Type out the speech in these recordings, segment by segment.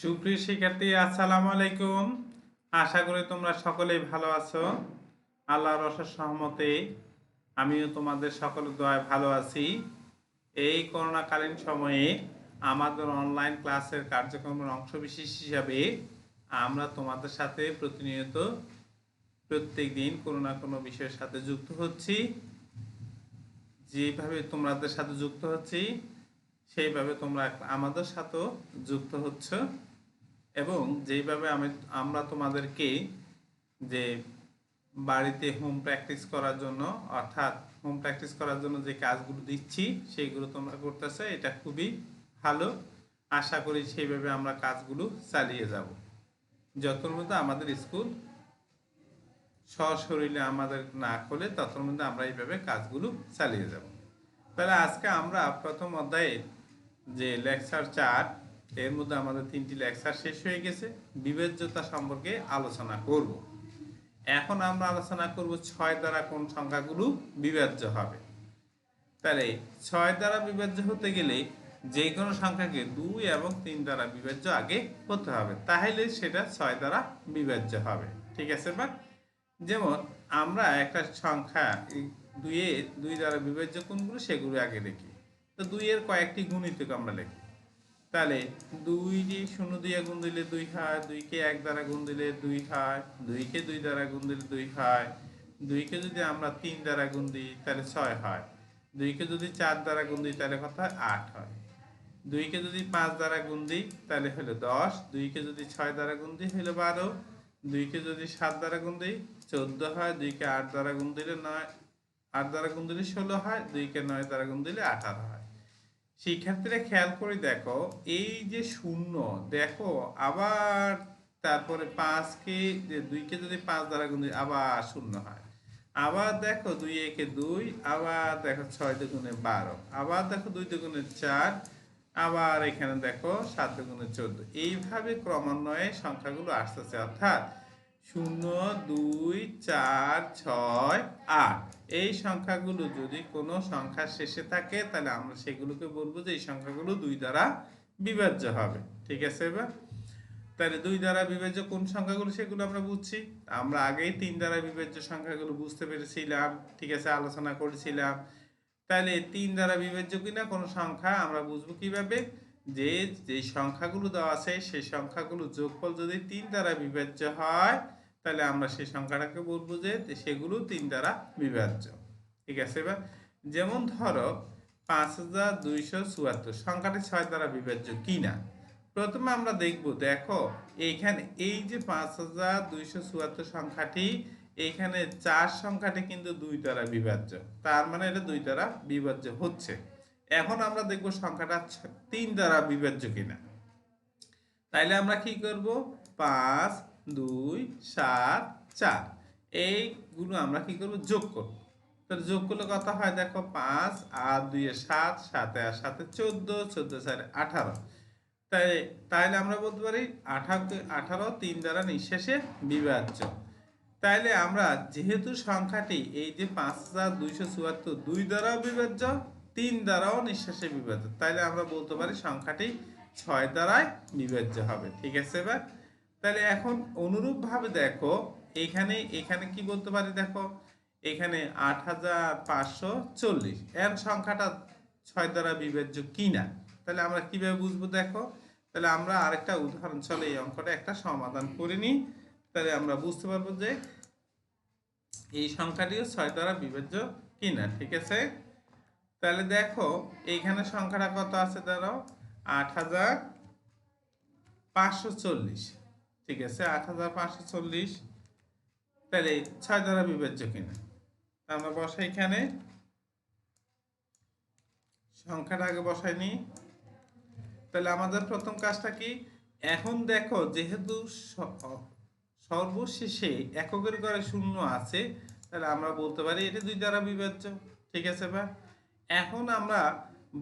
সুপ্রিয় শিক্ষার্থী, আসসালামু আলাইকুম। আশা করি তোমরা সকলেই ভালো আছো। আল্লাহর অশেষ রহমতে আমিও তোমাদের সকলের দয়ায় ভালো আছি। এই করোনাকালীন সময়ে আমাদের অনলাইন ক্লাসের কার্যক্রমের অংশবিশেষ হিসাবে আমরা তোমাদের সাথে প্রতিনিয়ত প্রত্যেক দিন কোনো না কোনো বিষয়ের সাথে যুক্ত হচ্ছি। যেভাবে তোমাদের সাথে যুক্ত হচ্ছি সেইভাবে তোমরা আমাদের সাথেও যুক্ত হচ্ছ, এবং যেইভাবে আমরা তোমাদেরকে যে বাড়িতে হোম প্র্যাকটিস করার জন্য, অর্থাৎ হোম প্র্যাকটিস করার জন্য যে কাজগুলো দিচ্ছি সেইগুলো তোমরা করতেছো, এটা খুবই ভালো। আশা করি সেইভাবে আমরা কাজগুলো চালিয়ে যাব। যতর মধ্যে আমাদের স্কুল সশরীরে আমাদের না খোলে ততর মধ্যে আমরা এইভাবে কাজগুলো চালিয়ে যাব। তাহলে আজকে আমরা প্রথম অধ্যায়ের যে লেকচার 4, এর মধ্যে আমাদের 3টি লেকচার শেষ হয়ে গেছে। বিভাজ্যতা সম্পর্কে আলোচনা করব। এখন আমরা আলোচনা করব 6 দ্বারা কোন সংখ্যাগুলো বিভাজ্য হবে। তাহলে 6 দ্বারা বিভাজ্য হতে গেলে যে কোনো সংখ্যাকে 2 এবং 3 দ্বারা বিভাজ্য আগে হতে হবে, তাহলে সেটা 6 দ্বারা বিভাজ্য হবে। ঠিক আছে? বা যেমন আমরা একটা সংখ্যা 2 দ্বারা বিভাজ্য কোনগুলো সেগুলো আগে লিখি। তো 2 এর কয়েকটি গুণিতক আমরা লিখি। তাহলে 2 0 দিয়ে গুণ দিলে 2 হয়, 2কে 1 দ্বারা গুণ দিলে 2 হয়, 2কে 2 দ্বারা গুণ দিলে 2 হয়, 2কে যদি আমরা 3 দ্বারা গুণ দিই তাহলে 6 হয়, 2কে যদি 4 দ্বারা গুণ দিই তাহলে কত হয়? 8 হয়, 2কে যদি 5 দ্বারা গুণ দিই তাহলে হলো 10, 2কে যদি 6 দ্বারা গুণ দিই হলো 12, 2কে যদি 7 দ্বারা গুণ দিই 14 হয়, 2কে 8 দ্বারা গুণ দিলে 9, 8 দ্বারা গুণ দিলে 16 হয়, 2কে 9 দ্বারা গুণ দিলে 18 হয়। শিক্ষার্থীরা খেয়াল করে দেখো, এই যে শূন্য, দেখো আবার তারপরে 5কে 2কে যদি 5 দ্বারা গুণ দিই আবার শূন্য হয়, আবার দেখো 2 একে 2, আবার দেখো 6 দুগুণে 12, আবার দেখো 2 দুগুণে 4, আবার এখানে দেখো 7 দুগুণে 14। এইভাবে ক্রমান্বয়ে সংখ্যাগুলো আসতেছে, অর্থাৎ 0 2 4 6 8 এই সংখ্যাগুলো যদি কোনো সংখ্যার শেষে থাকে তাহলে আমরা সেগুলোকে বলবো যে এই সংখ্যাগুলো 2 দ্বারা বিভাজ্য হবে। ঠিক আছে? এবার তাহলে 2 দ্বারা বিভাজ্য কোন সংখ্যাগুলো সেগুলো আমরা বুঝছি। আমরা আগেই 3 দ্বারা বিভাজ্য সংখ্যাগুলো বুঝতে পেরেছিলাম। ঠিক আছে? আলোচনা করেছিলাম। তাহলে 3 দ্বারা বিভাজ্য কিনা কোনো সংখ্যা আমরা বুঝবো কিভাবে? যে যেই সংখ্যাগুলো দেওয়া আছে সেই সংখ্যাগুলো যোগফল যদি 3 দ্বারা বিভাজ্য হয় তাহলে আমরা সেই সংখ্যাটাকে বলবো যে সেগুলো 3 দ্বারা বিভাজ্য। ঠিক আছে? এবার যেমন ধরো 5274 সংখ্যাটি 6 দ্বারা বিভাজ্য কিনা। প্রথমে আমরা দেখব, দেখো এইখানে এই যে 5274 সংখ্যাটি, এইখানে 4 সংখ্যাটি কিন্তু 2 দ্বারা বিভাজ্য, তার মানে এটা 2 দ্বারা বিভাজ্য হচ্ছে। এখন আমরা দেখব সংখ্যাটা 3 দ্বারা বিভাজ্য কিনা। তাইলে আমরা কি করব? 5 2 7 4 এইগুলো আমরা কি করব? যোগ করব। তাহলে যোগ করলে কত হয়? দেখো 5 আর 2 এ 7, 7 আর 7 14, 14 4 18। তাই তাইলে আমরা বলতে পারি 18 3 দ্বারা নিঃশেষে বিভাজ্য। তাইলে আমরা যেহেতু সংখ্যাটি এই যে 5274 2 দ্বারাও বিভাজ্য, 3 দ্বারাও নিঃশেষে বিভাজ্য, তাইলে আমরা বলতে পারি সংখ্যাটি 6 দ্বারাই বিভাজ্য হবে। ঠিক আছে? এবার তাহলে এখন অনুরূপভাবে দেখো এখানে এখানে কি বলতে পারি? দেখো এখানে 8540 এর সংখ্যাটা 6 দ্বারা বিভাজ্য কিনা। তাহলে আমরা কিভাবে বুঝবো? দেখো তাহলে আমরা আরেকটা উদাহরণ চলে এই অঙ্কটা একটা সমাধান করে নিই, তাহলে আমরা বুঝতে পারবো যে এই সংখ্যাটিও 6 দ্বারা বিভাজ্য কিনা। ঠিক আছে? তাহলে দেখো এইখানে সংখ্যাটা কত আছে? ধরো 8540। ঠিক আছে? 8540 তাহলে 6 দ্বারা বিভাজ্য কিনা। আমরা বসাই, এখানে সংখ্যাটা আগে বসাই নি। তাহলে আমাদের প্রথম কাজটা কি? এখন দেখো যেহেতু সর্বশেষে এককের ঘরে শূন্য আছে, তাহলে আমরা বলতে পারি এটা 2 দ্বারা বিভাজ্য। ঠিক আছে? বা এখন আমরা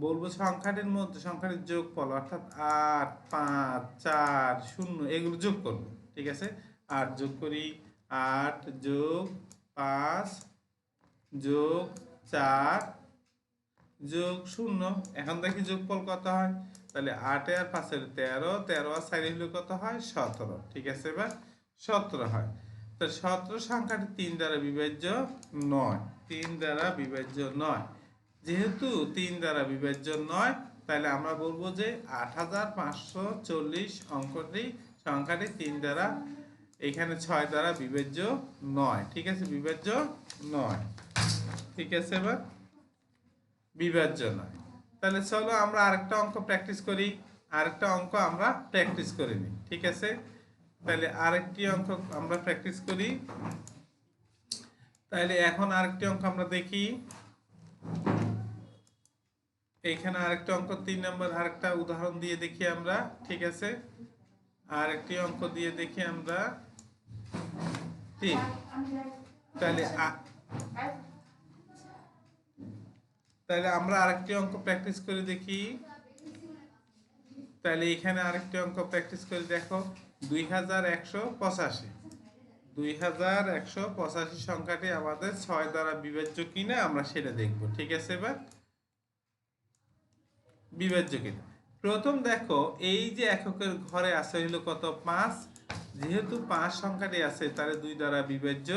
বলবো সংখ্যাটির মধ্যে সংখ্যাটির যোগফল, অর্থাৎ 8 5 4 0 এগুলো যোগ করব। ঠিক আছে? 8 যোগ করি, 8 যোগ 5 যোগ 4 যোগ 0। এখন দেখি যোগফল কত হয়? তাহলে 8 আর 5 এর 13, 13 আর 4 হলে কত হয় 17, ঠিক আছে। এবার 17 হয়। তো 17 সংখ্যাটি 3 দ্বারা বিভাজ্য নয়, 3 দ্বারা বিভাজ্য নয়। যেহেতু 3 দ্বারা বিভাজ্য নয়, তাহলে আমরা বলবো যে 8540 সংখ্যাটি 3 দ্বারা, এখানে 6 দ্বারা বিভাজ্য নয়, ঠিক আছে, বিভাজ্য নয়, ঠিক আছে। এবার বিভাজ্য নয়। তাহলে চলো আমরা আরেকটা অঙ্ক প্র্যাকটিস করি, আরেকটা অঙ্ক আমরা প্র্যাকটিস করে নিই, ঠিক আছে। তাহলে আরেকটি অঙ্ক আমরা প্র্যাকটিস করি। তাহলে এখন আরেকটি অঙ্ক আমরা দেখি। এখানে আরেকটা অঙ্ক 3 নম্বর আরেকটা উদাহরণ দিয়ে দেখি আমরা, ঠিক আছে। আরেকটি অঙ্ক দিয়ে দেখি আমরা, ঠিক। তাহলে তাহলে আমরা আরেকটি অঙ্ক প্র্যাকটিস করে দেখি। তাহলে এখানে আরেকটি অঙ্ক প্র্যাকটিস করে দেখো, 2185, 2185 সংখ্যাটি আমাদের 6 দ্বারা বিভাজ্য কিনা আমরা সেটা দেখব, ঠিক আছে। এবার বিভাজ্য কিনা, প্রথম দেখো এই যে এককের ঘরে আছে হলো কত 5, যেহেতু 5 সংখ্যাটি আছে তাহলে 2 দ্বারা বিভাজ্য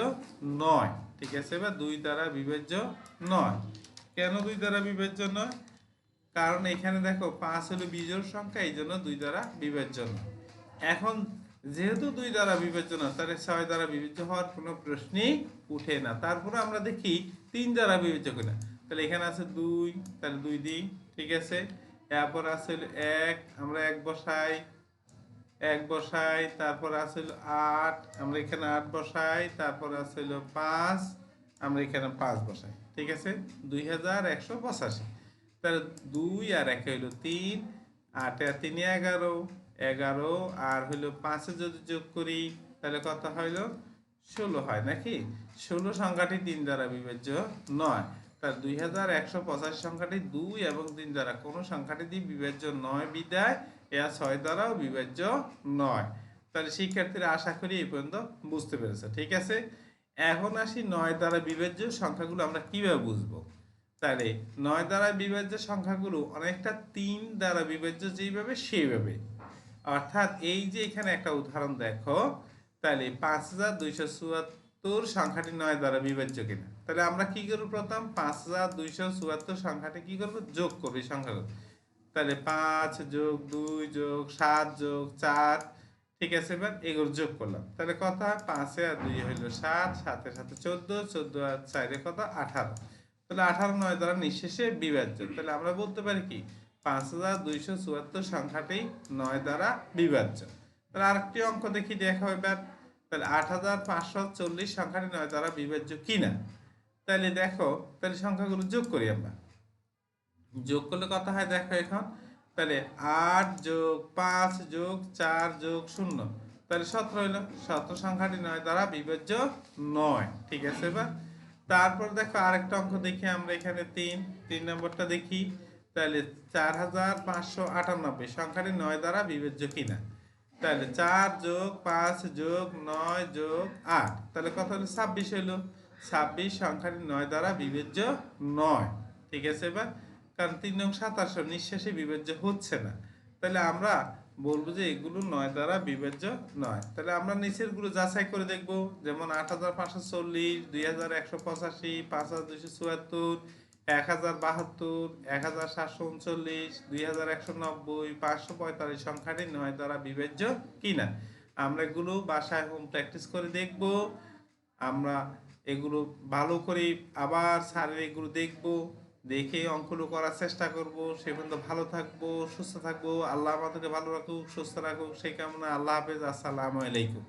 নয়, ঠিক আছে। এবার 2 দ্বারা বিভাজ্য নয়। কেন 2 দ্বারা বিভাজ্য নয়? কারণ এখানে দেখো 5 হলো বিজোড় সংখ্যা, এই জন্য 2 দ্বারা বিভাজ্য নয়। এখন যেহেতু 2 দ্বারা বিভাজ্য না, তাহলে 6 দ্বারা বিভাজ্য হওয়ার কোনো প্রশ্নই উঠে না। তারপরে আমরা দেখি 3 দ্বারা বিভাজ্য কিনা। তাহলে এখানে আছে 2, তাহলে 2 দিই, ঠিক আছে। এরপর আছে 1, আমরা 1 বসাই, 1 বসাই। তারপর আছে 8, আমরা এখানে 8 বসাই। তারপর আছে 5, আমরা এখানে 5 বসাই, ঠিক আছে। 2185, তাহলে 2 আর 1 হইল 3, 8 আর 3 11, 11 আর হইল 5 যদি যোগ করি তাহলে কত হইল 16 হয় নাকি। 16 সংখ্যাটি 3 দ্বারা বিভাজ্য নয়। তার 2185 সংখ্যাটি 2 এবং 3 দ্বারা কোনো সংখ্যাটি দিয়ে বিভাজ্য নয় বিদায় এরা 6 দ্বারাও বিভাজ্য নয়। তাহলে শিক্ষার্থীরা আশা করি এই পর্যন্ত বুঝতে পেরেছে, ঠিক আছে। এখন আসি 9 দ্বারা বিভাজ্য সংখ্যাগুলো আমরা কিভাবে বুঝবো। তাহলে 9 দ্বারা বিভাজ্য সংখ্যাগুলো অনেকটা 3 দ্বারা বিভাজ্য যেইভাবে সেইভাবে, অর্থাৎ এই যে এখানে একটা উদাহরণ দেখো, তাহলে 5274 সংখ্যাটি 9 দ্বারা বিভাজ্য কিনা। তাহলে আমরা কি করব, প্রথম 5274 সংখ্যাটি কি করব, যোগ করব এই সংখ্যাগুলো। তাহলে 5 যোগ 2 যোগ 7 যোগ 4, ঠিক আছে। এবার এগুলো যোগ করলাম, তাহলে কত হয় 5 আর 2 হইল 7, 7 এর সাথে 14, 14 আর 4 এর কত 18। তাহলে 18 9 দ্বারা নিঃশেষে বিভাজ্য। তাহলে আমরা বলতে পারি কি 5274 সংখ্যাটি 9 দ্বারা বিভাজ্য। তাহলে আরেকটি অঙ্ক দেখি, দেখো এবার। তাহলে 8540 সংখ্যাটি 9 দ্বারা বিভাজ্য কিনা। তাহলে দেখো, তাহলে সংখ্যাগুলো যোগ করি আমরা। যোগ করলে কত হয় দেখো এখন, তাহলে 8 যোগ 5 যোগ 4 যোগ 0, তাহলে 17 হইল। 17 সংখ্যাটি 9 দ্বারা বিভাজ্য নয়, ঠিক আছে। এবার তারপর দেখো আরেকটা অঙ্ক দেখি আমরা, এখানে 3 নম্বরটা দেখি। তাহলে 4598 সংখ্যাটি 9 দ্বারা বিভাজ্য কিনা। তাহলে 4 যোগ 5 যোগ 9 যোগ 8, তাহলে কত হলো 26 হইলো। 26 সংখ্যাটি 9 দ্বারা বিভাজ্য নয়, ঠিক আছে। এবার কারণ 3 নং 27 নিঃশেষে বিভাজ্য হচ্ছে না, তাহলে আমরা বলবো যে এগুলো 9 দ্বারা বিভাজ্য নয়। তাহলে আমরা নিচের গুলো যাচাই করে দেখব, যেমন 8540, 2185, 5274, 1072, 1739, 2190, 545 সংখ্যাটি 9 দ্বারা বিভাজ্য কিনা। আমরা এগুলো বাসায় হোম প্র্যাকটিস করে দেখব। আমরা এগুলো ভালো করে আবার স্যারের এগুলো দেখব, দেখে অঙ্কগুলো করার চেষ্টা করব। সে পর্যন্ত ভালো থাকবো, সুস্থ থাকবো। আল্লাহ আমাদেরকে ভালো রাখুক, সুস্থ রাখুক, সেই কামনা। আল্লাহ হাফেজ, আসসালামু আলাইকুম।